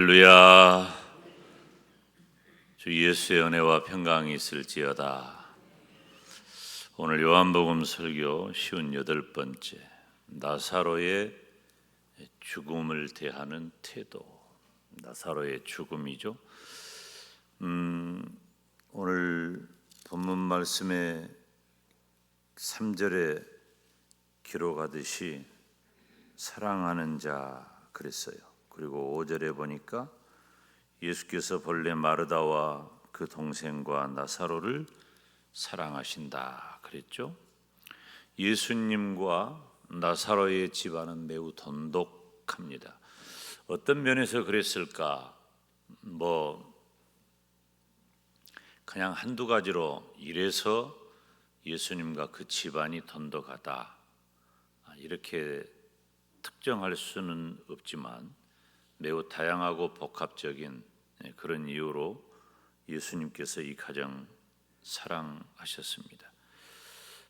할렐루야. 주 예수의 은혜와 평강이 있을지어다. 오늘 요한복음 설교 58번째, 나사로의 죽음을 대하는 태도. 나사로의 죽음이죠. 오늘 본문 말씀의 3절에 기록하듯이 사랑하는 자 그랬어요. 그리고 5절에 보니까 예수께서 본래 마르다와 그 동생과 나사로를 사랑하신다 그랬죠. 예수님과 나사로의 집안은 매우 돈독합니다. 어떤 면에서 그랬을까? 그냥 한두 가지로 이래서 예수님과 그 집안이 돈독하다 이렇게 특정할 수는 없지만 매우 다양하고 복합적인 그런 이유로 예수님께서 이 가정 사랑하셨습니다.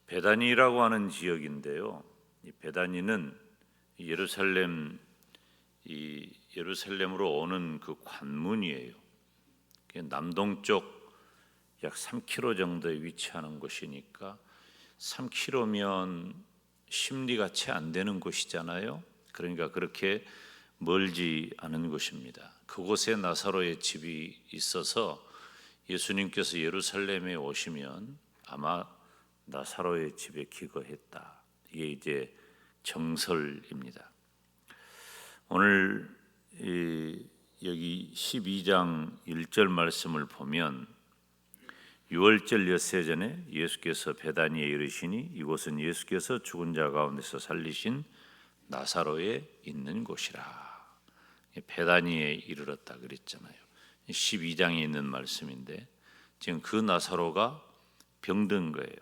베다니라고 하는 지역인데요. 이 베다니는 예루살렘으로 오는 그 관문이에요. 남동쪽 약 3km 정도에 위치하는 곳이니까 3km면 십리가 채 안 되는 곳이잖아요. 그러니까 그렇게 멀지 않은 곳입니다. 그곳에 나사로의 집이 있어서 예수님께서 예루살렘에 오시면 아마 나사로의 집에 기거했다. 이게 이제 정설입니다. 오늘 여기 12장 1절 말씀을 보면 유월절 엿새 전에 예수께서 베다니에 이르시니 이곳은 예수께서 죽은 자 가운데서 살리신 나사로에 있는 곳이라. 베다니에 이르렀다 그랬잖아요. 12장에 있는 말씀인데 지금 그 나사로가 병든 거예요.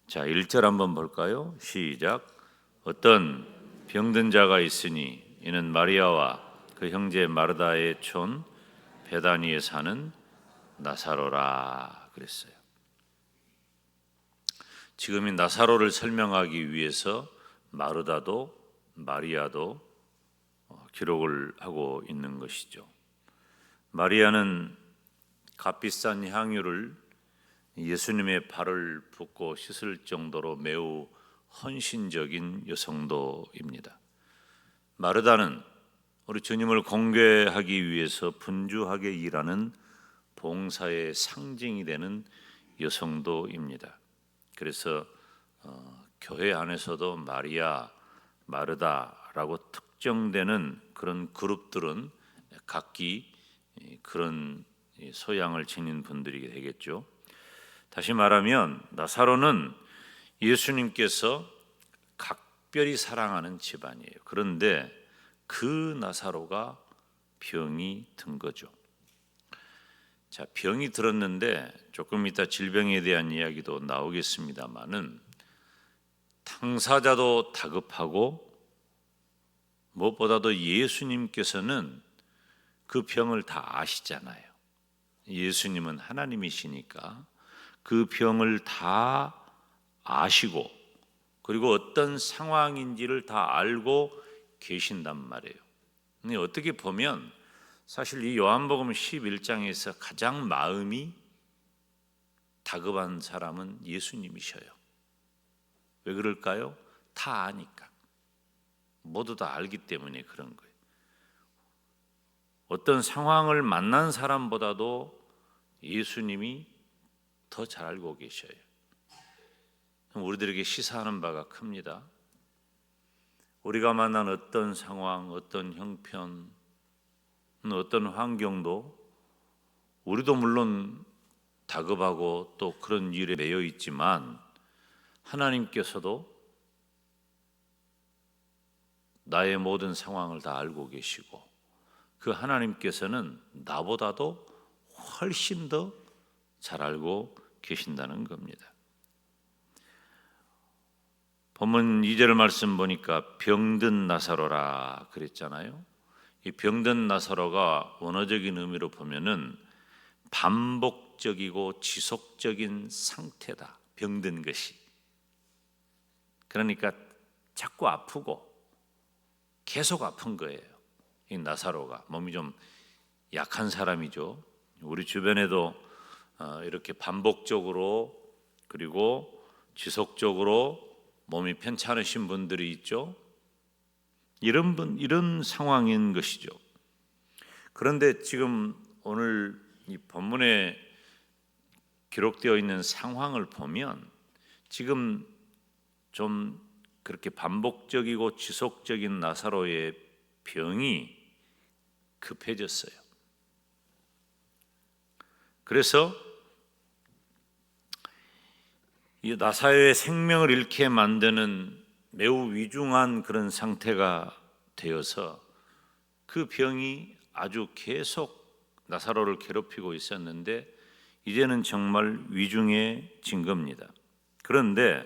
자, 1절 한번 볼까요? 시작. 어떤 병든 자가 있으니 이는 마리아와 그 형제 마르다의 촌 베다니에 사는 나사로라 그랬어요. 지금 이 나사로를 설명하기 위해서 마르다도 마리아도 기록을 하고 있는 것이죠. 마리아는 값비싼 향유를 예수님의 발을 붓고 씻을 정도로 매우 헌신적인 여성도입니다. 마르다는 우리 주님을 공개하기 위해서 분주하게 일하는 봉사의 상징이 되는 여성도입니다. 그래서 교회 안에서도 마리아, 마르다라고 특정되는 그런 그룹들은 각기 그런 소양을 지닌 분들이 되겠죠. 다시 말하면 나사로는 예수님께서 각별히 사랑하는 집안이에요. 그런데 그 나사로가 병이 든 거죠. 자, 병이 들었는데 조금 이따 질병에 대한 이야기도 나오겠습니다만은 당사자도 다급하고 무엇보다도 예수님께서는 그 병을 다 아시잖아요. 예수님은 하나님이시니까 그 병을 다 아시고 그리고 어떤 상황인지를 다 알고 계신단 말이에요. 근데 어떻게 보면 사실 이 요한복음 11장에서 가장 마음이 다급한 사람은 예수님이셔요. 왜 그럴까요? 다 아니까. 모두 다 알기 때문에 그런 거예요. 어떤 상황을 만난 사람보다도 예수님이 더 잘 알고 계셔요. 우리들에게 시사하는 바가 큽니다. 우리가 만난 어떤 상황, 어떤 형편, 어떤 환경도 우리도 물론 다급하고 또 그런 일에 매여 있지만 하나님께서도 나의 모든 상황을 다 알고 계시고 그 하나님께서는 나보다도 훨씬 더 잘 알고 계신다는 겁니다. 본문 2절 말씀 보니까 병든 나사로라 그랬잖아요. 이 병든 나사로가 원어적인 의미로 보면은 반복적이고 지속적인 상태다. 병든 것이. 그러니까 자꾸 아프고 계속 아픈 거예요. 이 나사로가 몸이 좀 약한 사람이죠. 우리 주변에도 이렇게 반복적으로 그리고 지속적으로 몸이 편찮으신 분들이 있죠. 이런 상황인 것이죠. 그런데 지금 오늘 이 본문에 기록되어 있는 상황을 보면 지금 좀 그렇게 반복적이고 지속적인 나사로의 병이 급해졌어요. 그래서 이 나사로의 생명을 잃게 만드는 매우 위중한 그런 상태가 되어서 그 병이 아주 계속 나사로를 괴롭히고 있었는데 이제는 정말 위중해진 겁니다. 그런데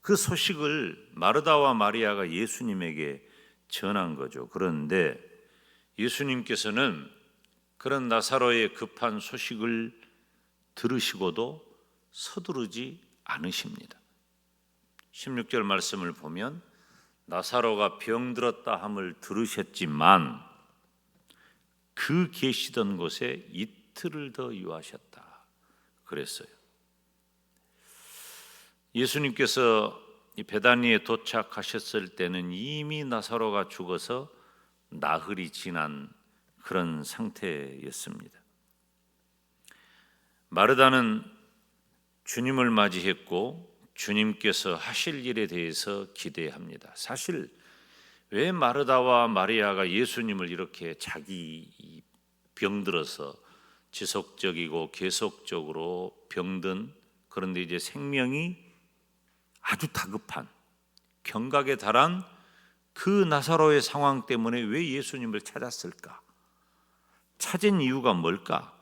그 소식을 마르다와 마리아가 예수님에게 전한 거죠. 그런데 예수님께서는 그런 나사로의 급한 소식을 들으시고도 서두르지 않으십니다. 16절 말씀을 보면 나사로가 병들었다 함을 들으셨지만 그 계시던 곳에 이틀을 더 유하셨다 그랬어요. 예수님께서 이 베다니에 도착하셨을 때는 이미 나사로가 죽어서 나흘이 지난 그런 상태였습니다. 마르다는 주님을 맞이했고 주님께서 하실 일에 대해서 기대합니다. 사실 왜 마르다와 마리아가 예수님을 이렇게 자기 병들어서 지속적이고 계속적으로 병든, 그런데 이제 생명이 아주 다급한 경각에 달한 그 나사로의 상황 때문에 왜 예수님을 찾았을까? 찾은 이유가 뭘까?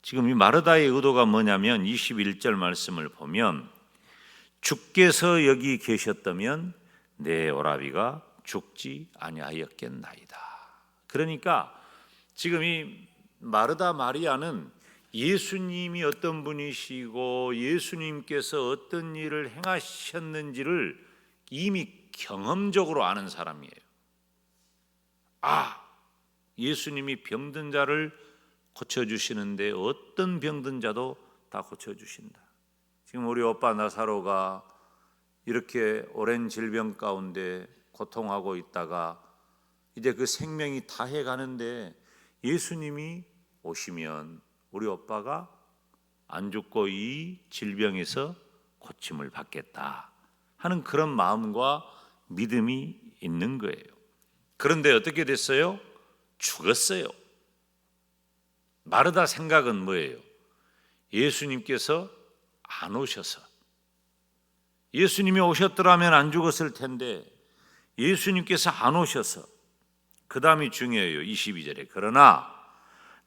지금 이 마르다의 의도가 뭐냐면 21절 말씀을 보면 주께서 여기 계셨다면 내 오라비가 죽지 아니하였겠나이다. 그러니까 지금 이 마르다 마리아는 예수님이 어떤 분이시고 예수님께서 어떤 일을 행하셨는지를 이미 경험적으로 아는 사람이에요. 예수님이 병든 자를 고쳐주시는데 어떤 병든 자도 다 고쳐주신다. 지금 우리 오빠 나사로가 이렇게 오랜 질병 가운데 고통하고 있다가 이제 그 생명이 다해 가는데 예수님이 오시면 우리 오빠가 안 죽고 이 질병에서 고침을 받겠다 하는 그런 마음과 믿음이 있는 거예요. 그런데 어떻게 됐어요? 죽었어요. 마르다 생각은 뭐예요? 예수님께서 안 오셔서, 예수님이 오셨더라면 안 죽었을 텐데 예수님께서 안 오셔서, 그 다음이 중요해요. 22절에 그러나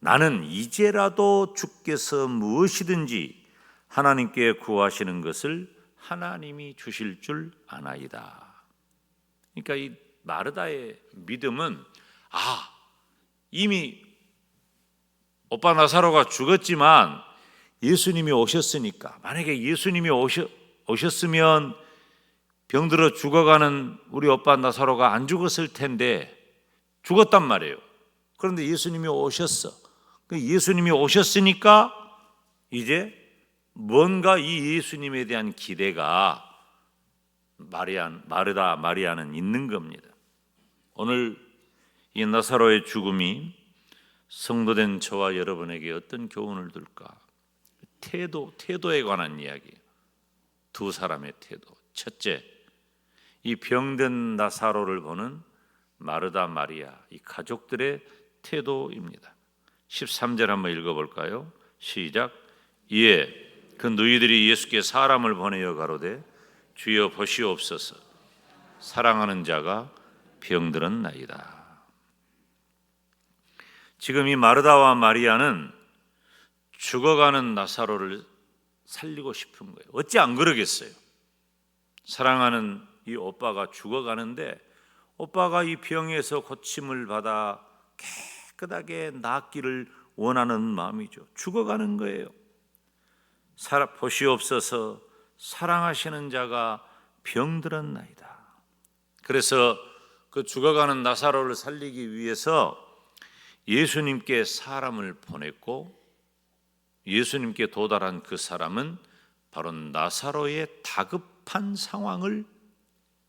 나는 이제라도 주께서 무엇이든지 하나님께 구하시는 것을 하나님이 주실 줄 아나이다. 그러니까 이 마르다의 믿음은 이미 오빠 나사로가 죽었지만 예수님이 오셨으니까, 만약에 예수님이 오셨으면 병들어 죽어가는 우리 오빠 나사로가 안 죽었을 텐데 죽었단 말이에요. 그런데 예수님이 오셨어. 예수님이 오셨으니까 이제 뭔가 이 예수님에 대한 기대가 마르다 마리아는 있는 겁니다. 오늘 이 나사로의 죽음이 성도된 저와 여러분에게 어떤 교훈을 줄까? 태도에 관한 이야기. 두 사람의 태도. 첫째, 이 병든 나사로를 보는 마르다 마리아, 이 가족들의 태도입니다. 13절 한번 읽어볼까요? 시작. 이에 그 너희들이 예수께 사람을 보내어 가로되 주여 보시옵소서, 사랑하는 자가 병들었나이다. 지금 이 마르다와 마리아는 죽어가는 나사로를 살리고 싶은 거예요. 어찌 안 그러겠어요? 사랑하는 이 오빠가 죽어가는데 오빠가 이 병에서 고침을 받아 깨끗하게 낫기를 원하는 마음이죠. 죽어가는 거예요. 보시옵소서, 사랑하시는 자가 병들었나이다. 그래서 그 죽어가는 나사로를 살리기 위해서 예수님께 사람을 보냈고, 예수님께 도달한 그 사람은 바로 나사로의 다급한 상황을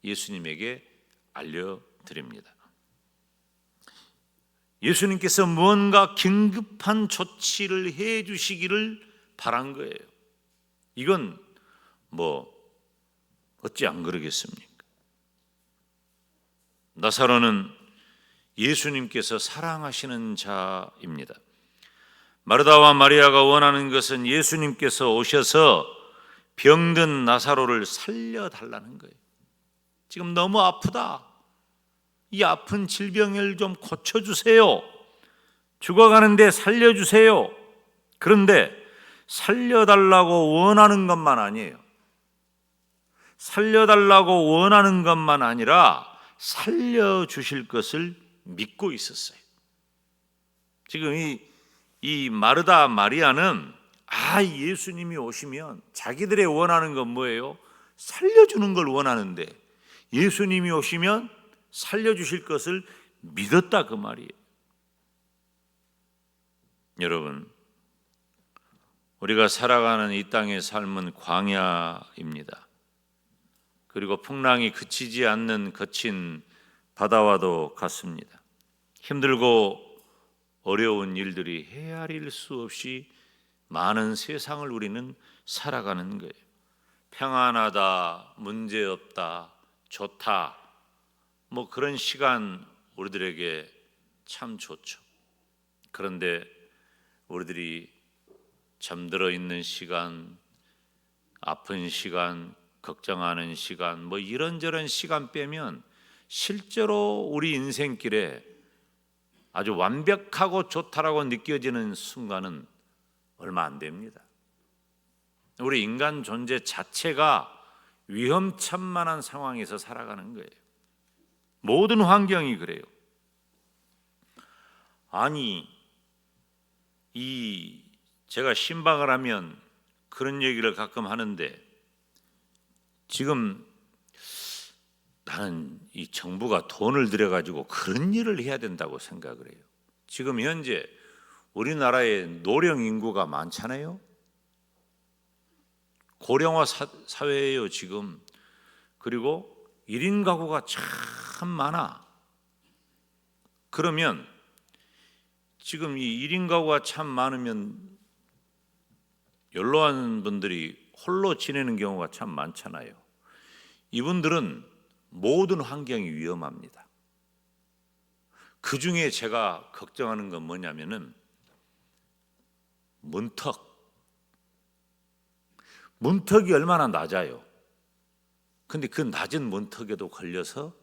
예수님에게 알려드립니다. 예수님께서 무언가 긴급한 조치를 해 주시기를 바란 거예요. 이건 어찌 안 그러겠습니까? 나사로는 예수님께서 사랑하시는 자입니다. 마르다와 마리아가 원하는 것은 예수님께서 오셔서 병든 나사로를 살려달라는 거예요. 지금 너무 아프다. 이 아픈 질병을 좀 고쳐주세요. 죽어가는데 살려주세요. 그런데 살려달라고 원하는 것만 아니에요. 살려달라고 원하는 것만 아니라 살려주실 것을 믿고 있었어요. 지금 이 마르다 마리아는 예수님이 오시면 자기들의 원하는 건 뭐예요? 살려주는 걸 원하는데 예수님이 오시면 살려주실 것을 믿었다, 그 말이에요. 여러분, 우리가 살아가는 이 땅의 삶은 광야입니다. 그리고 풍랑이 그치지 않는 거친 바다와도 같습니다. 힘들고 어려운 일들이 헤아릴 수 없이 많은 세상을 우리는 살아가는 거예요. 평안하다, 문제없다, 좋다, 그런 시간 우리들에게 참 좋죠. 그런데 우리들이 잠들어 있는 시간, 아픈 시간, 걱정하는 시간, 이런저런 시간 빼면 실제로 우리 인생길에 아주 완벽하고 좋다라고 느껴지는 순간은 얼마 안 됩니다. 우리 인간 존재 자체가 위험천만한 상황에서 살아가는 거예요. 모든 환경이 그래요. 제가 신방을 하면 그런 얘기를 가끔 하는데, 지금 나는 이 정부가 돈을 들여가지고 그런 일을 해야 된다고 생각을 해요. 지금 현재 우리나라에 노령 인구가 많잖아요. 고령화 사회예요 지금. 그리고 1인 가구가 참 많아. 그러면 지금 이 1인 가구가 참 많으면 연로한 분들이 홀로 지내는 경우가 참 많잖아요. 이분들은 모든 환경이 위험합니다. 그 중에 제가 걱정하는 건 뭐냐면은 문턱이 얼마나 낮아요. 근데 그 낮은 문턱에도 걸려서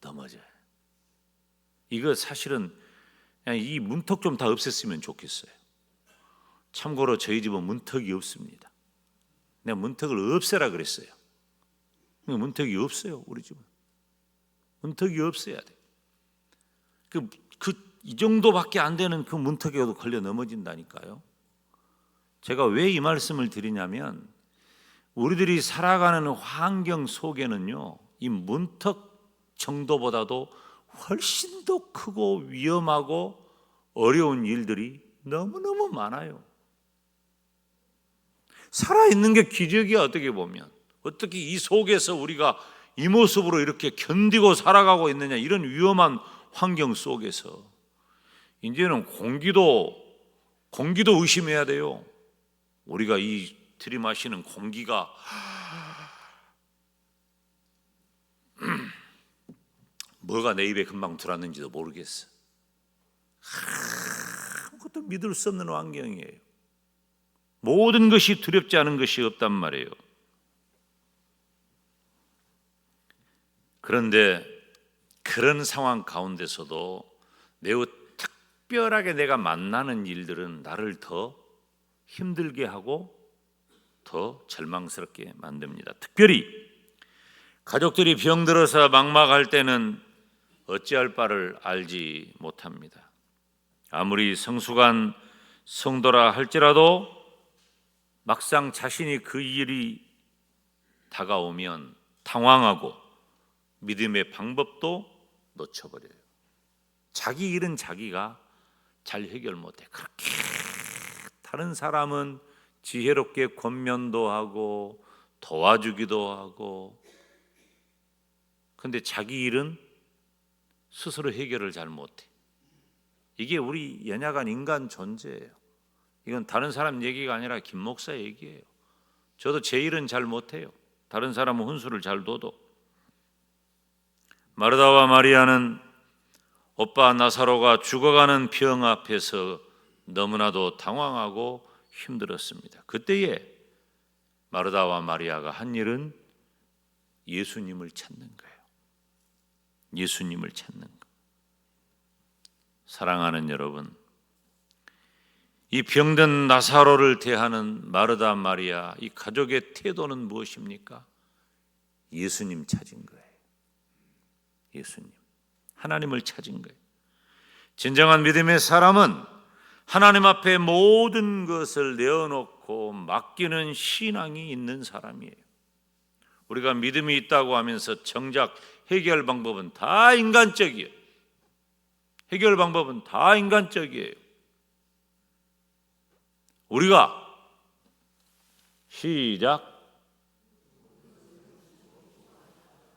넘어져요. 이거 사실은 그냥 이 문턱 좀 다 없앴으면 좋겠어요. 참고로 저희 집은 문턱이 없습니다. 내가 문턱을 없애라 그랬어요. 문턱이 없어요. 우리 집은 문턱이 없어야 돼. 이 정도밖에 안 되는 그 문턱에도 걸려 넘어진다니까요. 제가 왜 이 말씀을 드리냐면, 우리들이 살아가는 환경 속에는요, 이 문턱 정도보다도 훨씬 더 크고 위험하고 어려운 일들이 너무너무 많아요. 살아있는 게 기적이야. 어떻게 보면 어떻게 이 속에서 우리가 이 모습으로 이렇게 견디고 살아가고 있느냐. 이런 위험한 환경 속에서 이제는 공기도 의심해야 돼요. 우리가 이 들이마시는 공기가 뭐가 내 입에 금방 들어왔는지도 모르겠어. 아무것도 믿을 수 없는 환경이에요. 모든 것이 두렵지 않은 것이 없단 말이에요. 그런데 그런 상황 가운데서도 매우 특별하게 내가 만나는 일들은 나를 더 힘들게 하고 더 절망스럽게 만듭니다. 특별히 가족들이 병들어서 막막할 때는 어찌할 바를 알지 못합니다. 아무리 성숙한 성도라 할지라도 막상 자신이 그 일이 다가오면 당황하고 믿음의 방법도 놓쳐버려요. 자기 일은 자기가 잘 해결 못해. 그렇게 다른 사람은 지혜롭게 권면도 하고 도와주기도 하고, 근데 자기 일은 스스로 해결을 잘 못해. 이게 우리 연약한 인간 존재예요. 이건 다른 사람 얘기가 아니라 김 목사 얘기예요. 저도 제 일은 잘 못해요. 다른 사람은 혼수를 잘 둬도. 마르다와 마리아는 오빠 나사로가 죽어가는 병 앞에서 너무나도 당황하고 힘들었습니다. 그때에 마르다와 마리아가 한 일은 예수님을 찾는 거예요. 예수님을 찾는 거. 사랑하는 여러분, 이 병든 나사로를 대하는 마르다 마리아 이 가족의 태도는 무엇입니까? 예수님 찾은 거예요. 예수님, 하나님을 찾은 거예요. 진정한 믿음의 사람은 하나님 앞에 모든 것을 내어놓고 맡기는 신앙이 있는 사람이에요. 우리가 믿음이 있다고 하면서 정작 해결 방법은 다 인간적이에요. 해결 방법은 다 인간적이에요. 우리가 시작,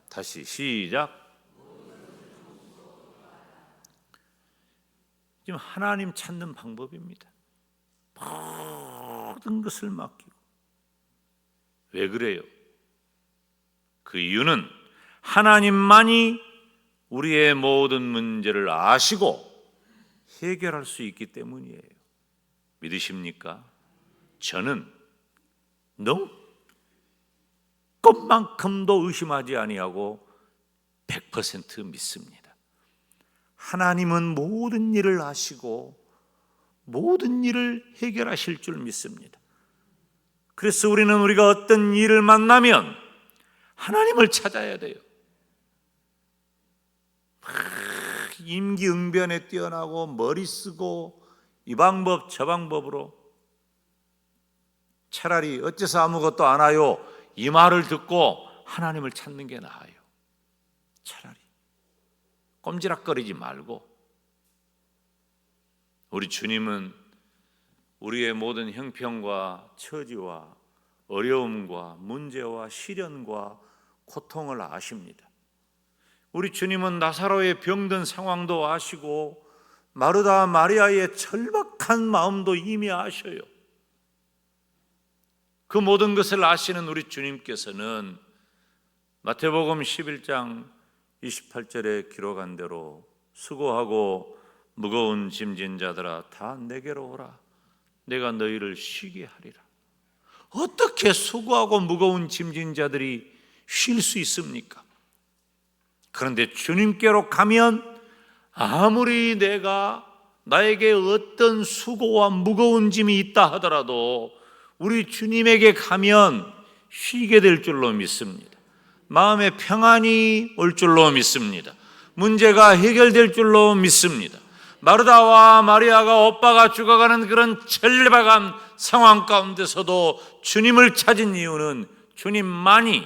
다시 시작. 지금 하나님 찾는 방법입니다. 모든 것을 맡기고. 왜 그래요? 그 이유는 하나님만이 우리의 모든 문제를 아시고 해결할 수 있기 때문이에요. 믿으십니까? 저는 너무 것만큼도 의심하지 아니하고 100% 믿습니다. 하나님은 모든 일을 아시고 모든 일을 해결하실 줄 믿습니다. 그래서 우리가 어떤 일을 만나면 하나님을 찾아야 돼요. 임기응변에 뛰어나고 머리 쓰고 이 방법 저 방법으로 차라리 어째서 아무것도 안 와요 이 말을 듣고 하나님을 찾는 게 나아요. 차라리 꼼지락거리지 말고. 우리 주님은 우리의 모든 형편과 처지와 어려움과 문제와 시련과 고통을 아십니다. 우리 주님은 나사로의 병든 상황도 아시고 마르다 마리아의 절박한 마음도 이미 아셔요. 그 모든 것을 아시는 우리 주님께서는 마태복음 11장 28절에 기록한 대로 수고하고 무거운 짐진 자들아 다 내게로 오라 내가 너희를 쉬게 하리라. 어떻게 수고하고 무거운 짐진 자들이 쉴 수 있습니까? 그런데 주님께로 가면 아무리 나에게 어떤 수고와 무거운 짐이 있다 하더라도 우리 주님에게 가면 쉬게 될 줄로 믿습니다. 마음에 평안이 올 줄로 믿습니다. 문제가 해결될 줄로 믿습니다. 마르다와 마리아가 오빠가 죽어가는 그런 절박한 상황 가운데서도 주님을 찾은 이유는 주님만이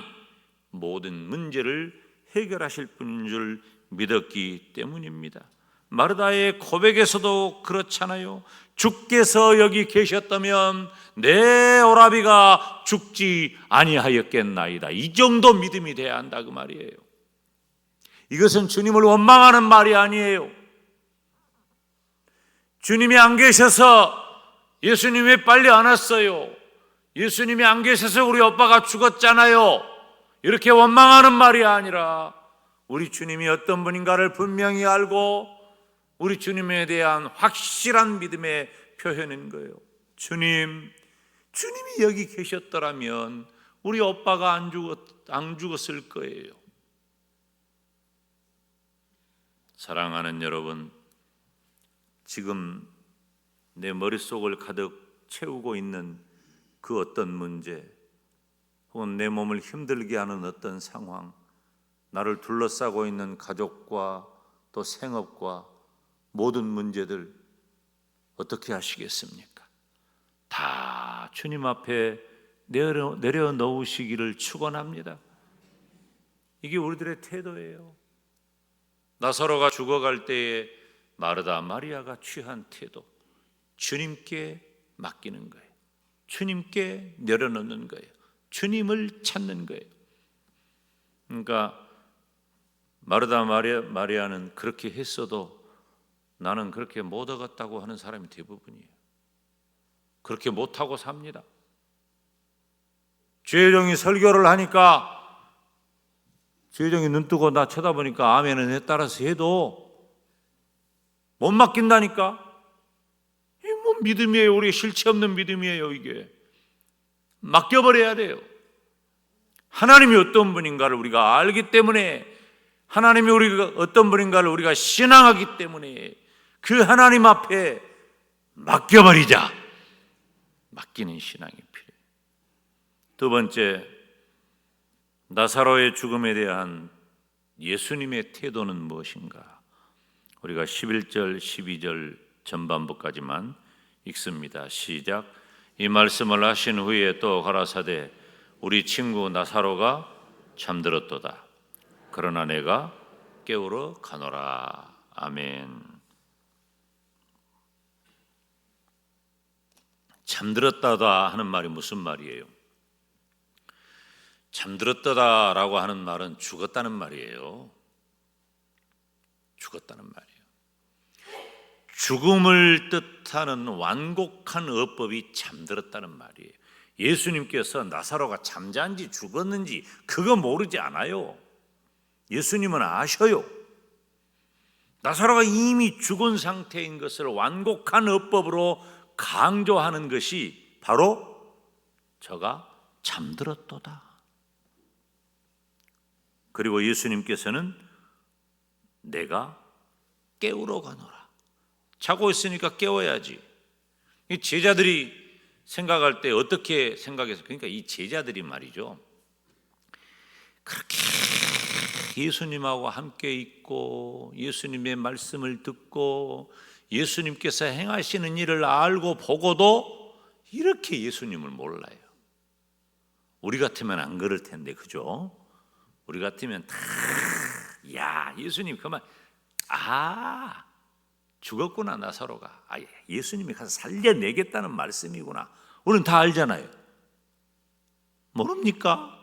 모든 문제를 해결하실 분인 줄 믿었기 때문입니다. 마르다의 고백에서도 그렇잖아요. 주께서 여기 계셨다면 내 오라비가 죽지 아니하였겠나이다. 이 정도 믿음이 돼야 한다 그 말이에요. 이것은 주님을 원망하는 말이 아니에요. 주님이 안 계셔서 예수님이 왜 빨리 안 왔어요? 예수님이 안 계셔서 우리 오빠가 죽었잖아요. 이렇게 원망하는 말이 아니라 우리 주님이 어떤 분인가를 분명히 알고 우리 주님에 대한 확실한 믿음의 표현인 거예요. 주님이 여기 계셨더라면 우리 오빠가 안 죽었을 거예요. 사랑하는 여러분, 지금 내 머릿속을 가득 채우고 있는 그 어떤 문제 혹은 내 몸을 힘들게 하는 어떤 상황, 나를 둘러싸고 있는 가족과 또 생업과 모든 문제들 어떻게 하시겠습니까? 다 주님 앞에 내려놓으시기를 축원합니다. 이게 우리들의 태도예요. 나사로가 죽어갈 때에 마르다 마리아가 취한 태도, 주님께 맡기는 거예요. 주님께 내려놓는 거예요. 주님을 찾는 거예요. 그러니까 마르다 마리아는 그렇게 했어도 나는 그렇게 못 얻었다고 하는 사람이 대부분이에요. 그렇게 못하고 삽니다. 주혜정이 설교를 하니까 주혜정이 눈 뜨고 나 쳐다보니까 아멘은 해 따라서 해도 못 맡긴다니까. 이게 뭐 믿음이에요. 우리 실체 없는 믿음이에요. 이게 맡겨버려야 돼요. 하나님이 어떤 분인가를 우리가 알기 때문에, 하나님이 우리가 어떤 분인가를 우리가 신앙하기 때문에 그 하나님 앞에 맡겨버리자. 맡기는 신앙이 필요해요. 두 번째, 나사로의 죽음에 대한 예수님의 태도는 무엇인가? 우리가 11절, 12절 전반부까지만 읽습니다. 시작. 이 말씀을 하신 후에 또 가라사대 우리 친구 나사로가 잠들었도다. 그러나 내가 깨우러 가노라. 아멘. 잠들었다다 하는 말이 무슨 말이에요? 잠들었다라고 하는 말은 죽었다는 말이에요. 죽었다는 말이에요. 죽음을 뜻하는 완곡한 어법이 잠들었다는 말이에요. 예수님께서 나사로가 잠잔지 죽었는지 그거 모르지 않아요. 예수님은 아셔요. 나사로가 이미 죽은 상태인 것을 완곡한 어법으로 강조하는 것이 바로 저가 잠들었도다. 그리고 예수님께서는 내가 깨우러 가노라. 자고 있으니까 깨워야지. 이 제자들이 생각할 때 어떻게 생각해서, 그러니까 이 제자들이 말이죠, 그렇게 예수님하고 함께 있고 예수님의 말씀을 듣고 예수님께서 행하시는 일을 알고 보고도 이렇게 예수님을 몰라요. 우리 같으면 안 그럴 텐데, 그죠? 우리 같으면 다, 야, 예수님 그만, 죽었구나 나사로가, 예수님이 가서 살려내겠다는 말씀이구나, 우리는 다 알잖아요. 모릅니까?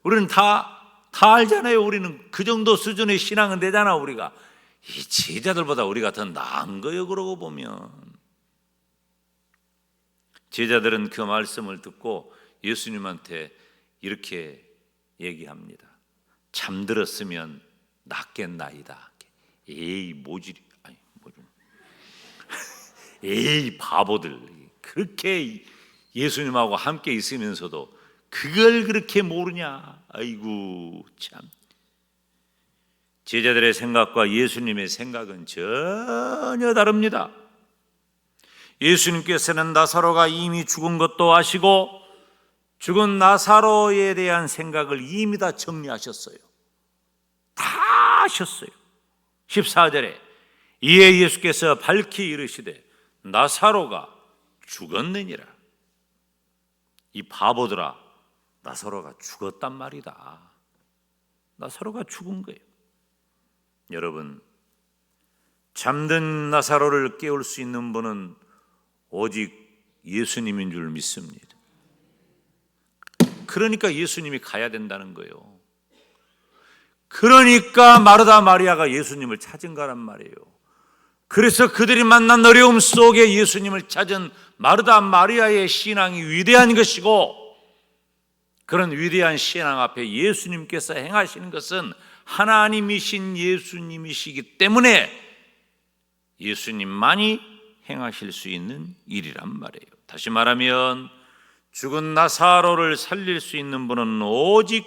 우리는 다 알잖아요. 우리는 그 정도 수준의 신앙은 되잖아. 우리가 이 제자들보다 우리가 더 나은 거예요. 그러고 보면 제자들은 그 말씀을 듣고 예수님한테 이렇게 얘기합니다. 잠들었으면 낫겠나이다. 에이 모질이, 에이 바보들, 그렇게 예수님하고 함께 있으면서도 그걸 그렇게 모르냐. 아이고 참. 제자들의 생각과 예수님의 생각은 전혀 다릅니다. 예수님께서는 나사로가 이미 죽은 것도 아시고 죽은 나사로에 대한 생각을 이미 다 정리하셨어요. 다 아셨어요. 14절에 이에 예수께서 밝히 이르시되 나사로가 죽었느니라. 이 바보들아, 나사로가 죽었단 말이다. 나사로가 죽은 거예요. 여러분, 잠든 나사로를 깨울 수 있는 분은 오직 예수님인 줄 믿습니다. 그러니까 예수님이 가야 된다는 거예요. 그러니까 마르다 마리아가 예수님을 찾은 거란 말이에요. 그래서 그들이 만난 어려움 속에 예수님을 찾은 마르다 마리아의 신앙이 위대한 것이고, 그런 위대한 신앙 앞에 예수님께서 행하시는 것은 하나님이신 예수님이시기 때문에 예수님만이 행하실 수 있는 일이란 말이에요. 다시 말하면 죽은 나사로를 살릴 수 있는 분은 오직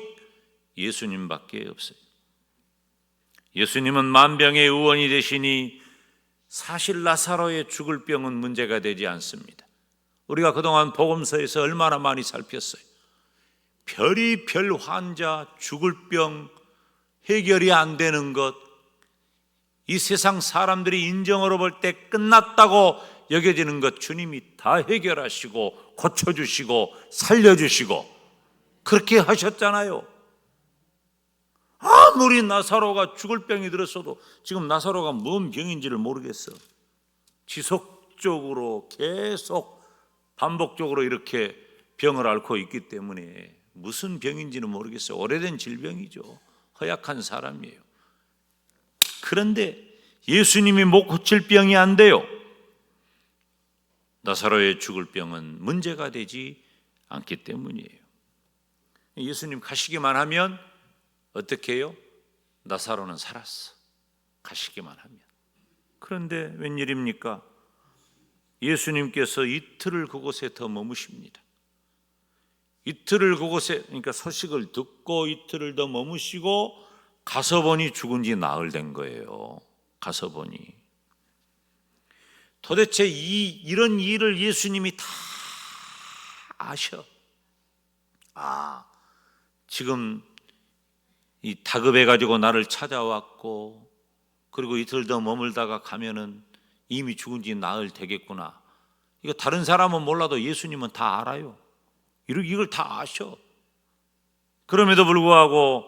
예수님밖에 없어요. 예수님은 만병의 의원이 되시니 사실 나사로의 죽을 병은 문제가 되지 않습니다. 우리가 그동안 복음서에서 얼마나 많이 살폈어요. 별의별 환자, 죽을 병, 해결이 안 되는 것, 이 세상 사람들이 인정으로 볼 때 끝났다고 여겨지는 것 주님이 다 해결하시고 고쳐주시고 살려주시고 그렇게 하셨잖아요. 아무리 나사로가 죽을 병이 들었어도 지금 나사로가 뭔 병인지를 모르겠어. 지속적으로 계속 반복적으로 이렇게 병을 앓고 있기 때문에 무슨 병인지는 모르겠어요. 오래된 질병이죠. 허약한 사람이에요. 그런데 예수님이 못 고칠 병이 안 돼요. 나사로의 죽을 병은 문제가 되지 않기 때문이에요. 예수님 가시기만 하면 어떻게 해요? 나사로는 살았어. 가시기만 하면. 그런데 웬일입니까? 예수님께서 이틀을 그곳에 더 머무십니다. 이틀을 그곳에, 그러니까 소식을 듣고 이틀을 더 머무시고 가서 보니 죽은 지 나흘 된 거예요. 가서 보니. 도대체 이런 일을 예수님이 다 아셔. 지금 이 다급해가지고 나를 찾아왔고, 그리고 이틀 더 머물다가 가면은 이미 죽은 지 나흘 되겠구나. 이거 다른 사람은 몰라도 예수님은 다 알아요. 이걸 다 아셔. 그럼에도 불구하고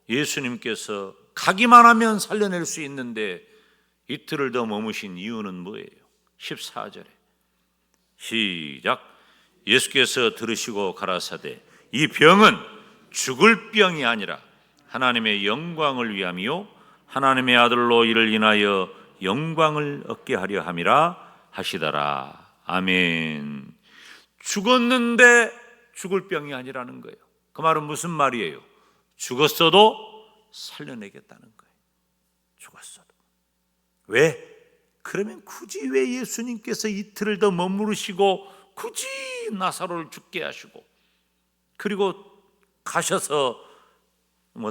예수님께서 가기만 하면 살려낼 수 있는데 이틀을 더 머무신 이유는 뭐예요? 14절에 시작. 예수께서 들으시고 가라사대 이 병은 죽을 병이 아니라 하나님의 영광을 위함이요 하나님의 아들로 이를 인하여 영광을 얻게 하려 함이라 하시더라. 아멘. 죽었는데 죽을 병이 아니라는 거예요. 그 말은 무슨 말이에요? 죽었어도 살려내겠다는 거예요. 죽었어도. 왜? 그러면 굳이 왜 예수님께서 이틀을 더 머무르시고 굳이 나사로를 죽게 하시고 그리고 가셔서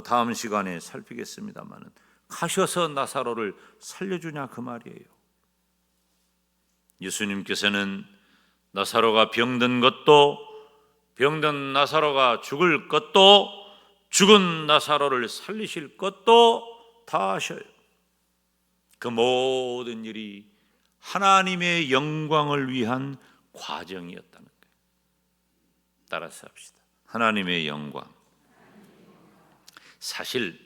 다음 시간에 살피겠습니다만은 가셔서 나사로를 살려주냐 그 말이에요. 예수님께서는 나사로가 병든 것도 병든 나사로가 죽을 것도 죽은 나사로를 살리실 것도 다 하셔요. 그 모든 일이 하나님의 영광을 위한 과정이었다는 거예요. 따라서 합시다. 하나님의 영광. 사실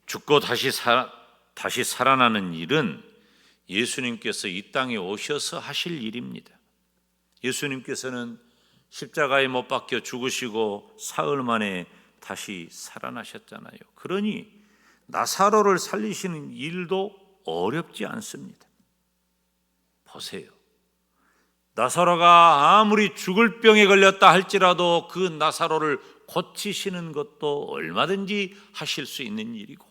죽고 다시 살아나는 일은 예수님께서 이 땅에 오셔서 하실 일입니다. 예수님께서는 십자가에 못 박혀 죽으시고 사흘 만에 다시 살아나셨잖아요. 그러니 나사로를 살리시는 일도 어렵지 않습니다. 보세요. 나사로가 아무리 죽을 병에 걸렸다 할지라도 그 나사로를 고치시는 것도 얼마든지 하실 수 있는 일이고,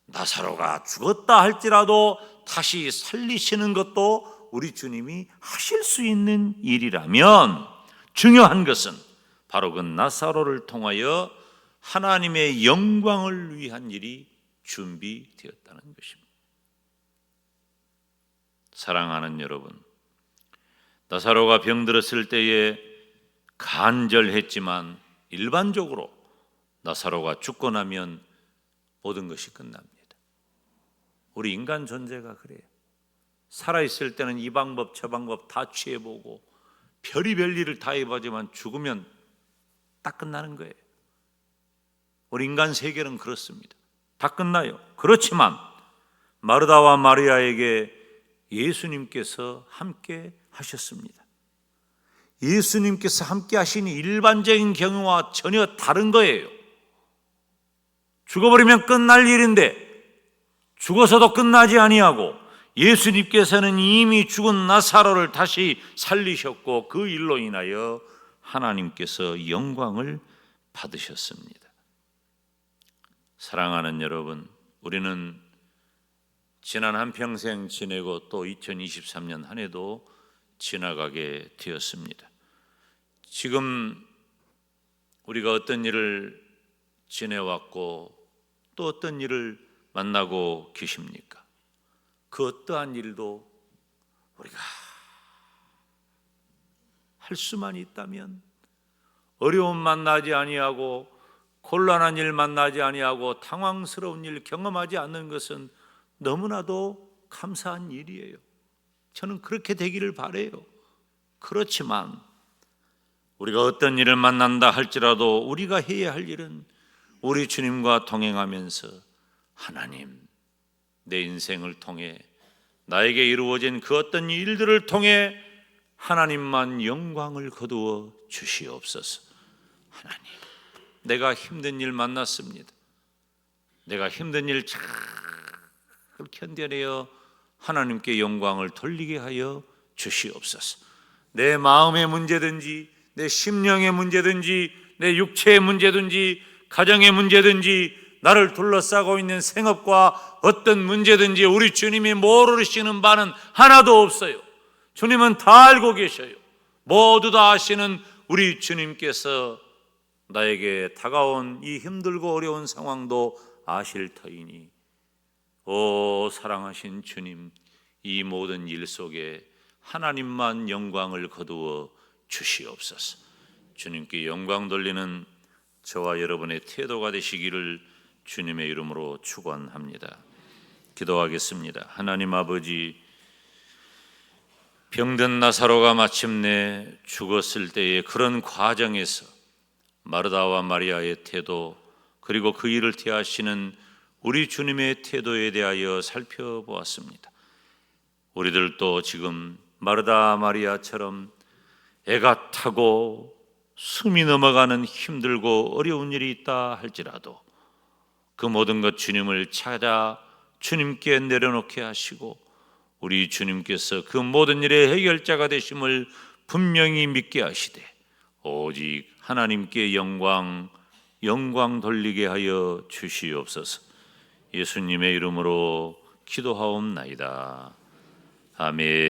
나사로가 죽었다 할지라도 다시 살리시는 것도 우리 주님이 하실 수 있는 일이라면 중요한 것은 바로 그 나사로를 통하여 하나님의 영광을 위한 일이 준비되었다는 것입니다. 사랑하는 여러분, 나사로가 병들었을 때에 간절했지만 일반적으로 나사로가 죽고 나면 모든 것이 끝납니다. 우리 인간 존재가 그래요. 살아있을 때는 이 방법 저 방법 다 취해보고 별의별 일을 다 해보지만 죽으면 딱 끝나는 거예요. 우리 인간 세계는 그렇습니다. 다 끝나요. 그렇지만 마르다와 마리아에게 예수님께서 함께 하셨습니다. 예수님께서 함께 하신 일반적인 경우와 전혀 다른 거예요. 죽어버리면 끝날 일인데 죽어서도 끝나지 아니하고 예수님께서는 이미 죽은 나사로를 다시 살리셨고 그 일로 인하여 하나님께서 영광을 받으셨습니다. 사랑하는 여러분, 우리는 지난 한평생 지내고 또 2023년 한 해도 지나가게 되었습니다. 지금 우리가 어떤 일을 지내왔고 또 어떤 일을 만나고 계십니까? 그 어떠한 일도 우리가 할 수만 있다면 어려움 만나지 아니하고 곤란한 일 만나지 아니하고 당황스러운 일 경험하지 않는 것은 너무나도 감사한 일이에요. 저는 그렇게 되기를 바라요. 그렇지만 우리가 어떤 일을 만난다 할지라도 우리가 해야 할 일은 우리 주님과 동행하면서 하나님, 내 인생을 통해 나에게 이루어진 그 어떤 일들을 통해 하나님만 영광을 거두어 주시옵소서. 하나님, 내가 힘든 일 만났습니다. 내가 힘든 일 잘 견뎌내어 하나님께 영광을 돌리게 하여 주시옵소서. 내 마음의 문제든지 내 심령의 문제든지 내 육체의 문제든지 가정의 문제든지 나를 둘러싸고 있는 생업과 어떤 문제든지 우리 주님이 모르시는 바는 하나도 없어요. 주님은 다 알고 계셔요. 모두 다 아시는 우리 주님께서 나에게 다가온 이 힘들고 어려운 상황도 아실 터이니, 오 사랑하신 주님, 이 모든 일 속에 하나님만 영광을 거두어 주시옵소서. 주님께 영광 돌리는 저와 여러분의 태도가 되시기를 주님의 이름으로 축원합니다. 기도하겠습니다. 하나님 아버지, 병든 나사로가 마침내 죽었을 때의 그런 과정에서 마르다와 마리아의 태도, 그리고 그 일을 대하시는 우리 주님의 태도에 대하여 살펴보았습니다. 우리들도 지금 마르다 마리아처럼 애가 타고 숨이 넘어가는 힘들고 어려운 일이 있다 할지라도 그 모든 것 주님을 찾아 주님께 내려놓게 하시고 우리 주님께서 그 모든 일의 해결자가 되심을 분명히 믿게 하시되 오직 하나님께 영광 돌리게 하여 주시옵소서. 예수님의 이름으로 기도하옵나이다. 아멘.